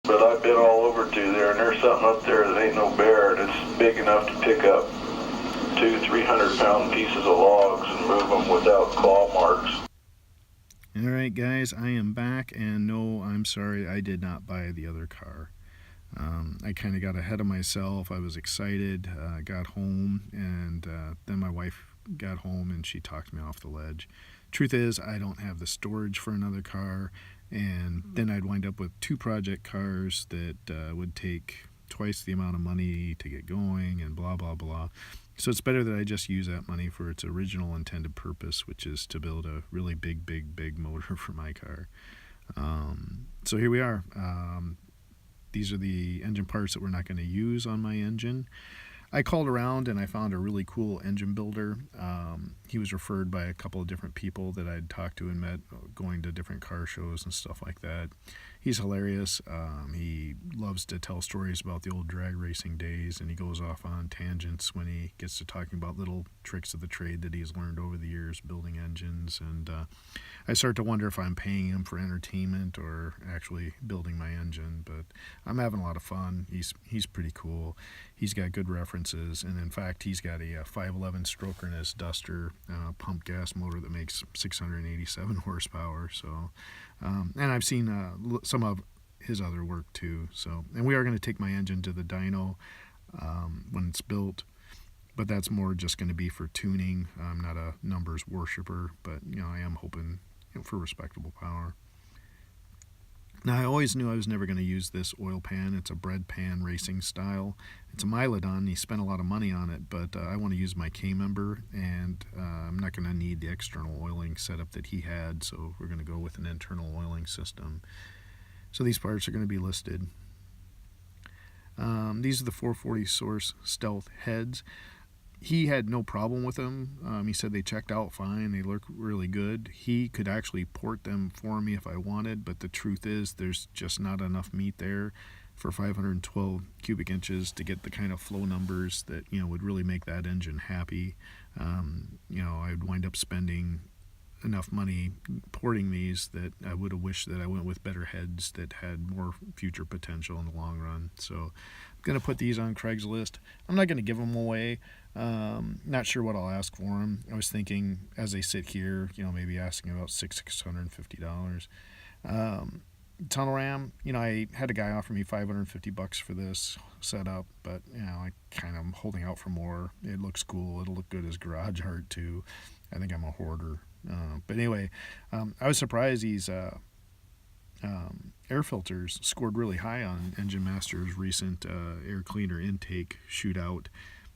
But I've been all over to there, and there's something up there that ain't no bear, and it's big enough to pick up 200-300 pound pieces of logs and move them without claw marks. Alright guys, I am back, and no, I'm sorry, I did not buy the other car. I kind of got ahead of myself. I was excited, got home, and then my wife got home and she talked me off the ledge. Truth is, I don't have the storage for another car, and then I'd wind up with 2 project cars that would take twice the amount of money to get going, and blah blah blah. So it's better that I just use that money for its original intended purpose, which is to build a really big motor for my car. So here we are. These are the engine parts that we're not going to use on my engine. I called around and I found a really cool engine builder. He was referred by a couple of different people that I'd talked to and met going to different car shows and stuff like that. He's hilarious. He loves to tell stories about the old drag racing days, and he goes off on tangents when he gets to talking about little tricks of the trade that he's learned over the years building engines. And I start to wonder if I'm paying him for entertainment or actually building my engine, but I'm having a lot of fun. He's pretty cool. He's got good references, and in fact, he's got a 511 stroker in his Duster pump gas motor that makes 687 horsepower. So, and I've seen some of his other work too. So, and we are going to take my engine to the dyno when it's built, but that's more just going to be for tuning. I'm not a numbers worshiper, but I am hoping for respectable power. Now, I always knew I was never going to use this oil pan. It's a bread pan racing style. It's a Milodon. He spent a lot of money on it, but I want to use my K-member, and I'm not going to need the external oiling setup that he had, so we're going to go with an internal oiling system. So these parts are going to be listed. These are the 440 Source Stealth heads. He had no problem with them. He said they checked out fine. They look really good. He could actually port them for me if I wanted, but the truth is there's just not enough meat there for 512 cubic inches to get the kind of flow numbers that would really make that engine happy. I'd wind up spending enough money porting these that I would have wished that I went with better heads that had more future potential in the long run. So I'm going to put these on Craigslist. I'm not going to give them away. Not sure what I'll ask for them. I was thinking as they sit here, maybe asking about $650. Tunnel ram, I had a guy offer me $550 for this setup, but I kind of am holding out for more. It looks cool. It'll look good as garage art too. I think I'm a hoarder. But anyway, I was surprised these air filters scored really high on Engine Master's recent air cleaner intake shootout.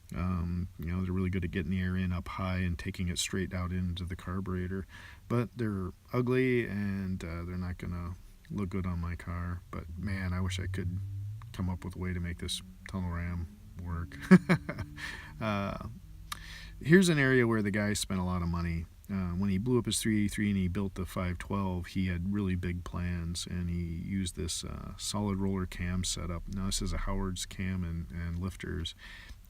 They're really good at getting the air in up high and taking it straight out into the carburetor, but they're ugly and they're not gonna look good on my car. But man, I wish I could come up with a way to make this tunnel ram work. Here's an area where the guy spent a lot of money. When he blew up his 383 and he built the 512, he had really big plans, and he used this solid roller cam setup. Now this is a Howard's cam and lifters,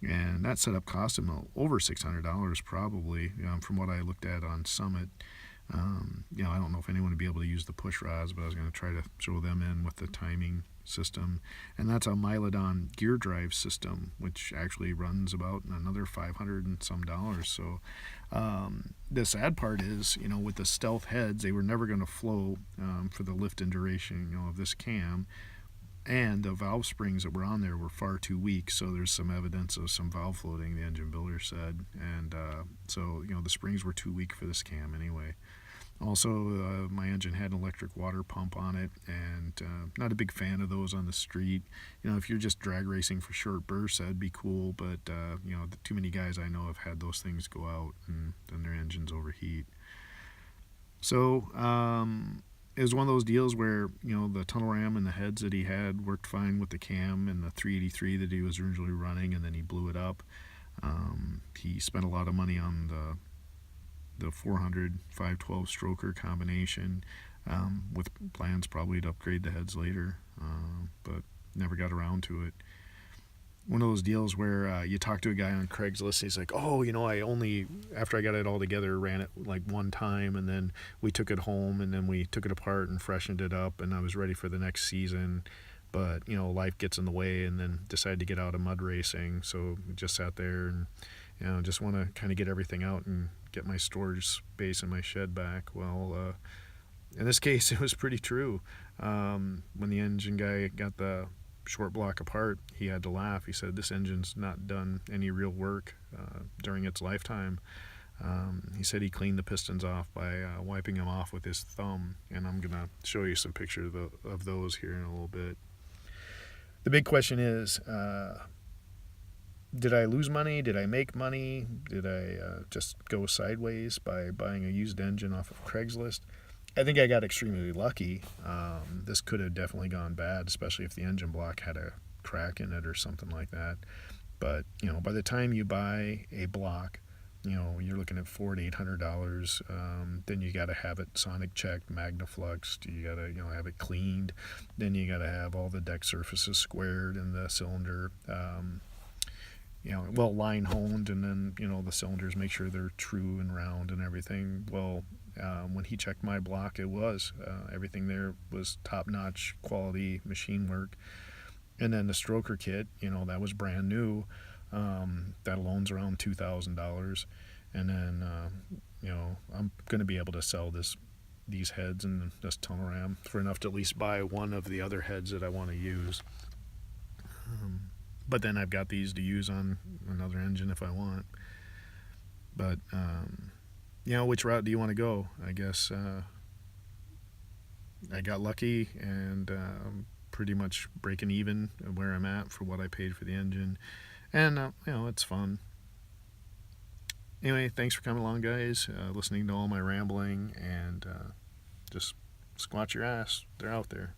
and that setup cost him over $600 probably, from what I looked at on Summit. I don't know if anyone would be able to use the push rods, but I was going to try to throw them in with the timing system. And that's a Milodon gear drive system, which actually runs about another $500 and some dollars. So the sad part is, with the Stealth heads, they were never going to flow for the lift and duration, of this cam. And the valve springs that were on there were far too weak, so there's some evidence of some valve floating, the engine builder said. And so the springs were too weak for this cam anyway. Also, my engine had an electric water pump on it, and not a big fan of those on the street. If you're just drag racing for short bursts, that'd be cool, but too many guys I know have had those things go out and then their engines overheat. So it was one of those deals where the tunnel ram and the heads that he had worked fine with the cam and the 383 that he was originally running, and then he blew it up. He spent a lot of money on the 400 512 stroker combination, with plans probably to upgrade the heads later, but never got around to it. One of those deals where you talk to a guy on Craigslist, he's like, I only, after I got it all together, ran it like one time, and then we took it home, and then we took it apart and freshened it up, and I was ready for the next season. but you know, life gets in the way, and then decided to get out of mud racing. So just sat there and, you know, just want to kind of get everything out and get my storage space in my shed back. Well, in this case, it was pretty true. When the engine guy got the short block apart, he had to laugh. He said, "This engine's not done any real work during its lifetime." He said he cleaned the pistons off by wiping them off with his thumb, and I'm going to show you some pictures of those here in a little bit. The big question is, did I lose money? Did I make money? Did I just go sideways by buying a used engine off of Craigslist? I think I got extremely lucky. This could have definitely gone bad, especially if the engine block had a crack in it or something like that. But, you know, by the time you buy a block, you know, you're looking at $400 to $800. Then you got to have it sonic checked, magnafluxed. You got to, you know, have it cleaned. Then you got to have all the deck surfaces squared and the cylinder, you know, well, line honed, and then, you know, the cylinders, make sure they're true and round and everything. Well, when he checked my block, it was everything there was top-notch quality machine work. And then the stroker kit, you know, that was brand new. That alone's around $2,000. And then, you know, I'm going to be able to sell these heads and this tunnel ram for enough to at least buy one of the other heads that I want to use. But then I've got these to use on another engine if I want. But, you know, which route do you want to go? I guess I got lucky and pretty much breaking even where I'm at for what I paid for the engine. And, you know, it's fun. Anyway, thanks for coming along, guys, listening to all my rambling, and just squat your ass. They're out there.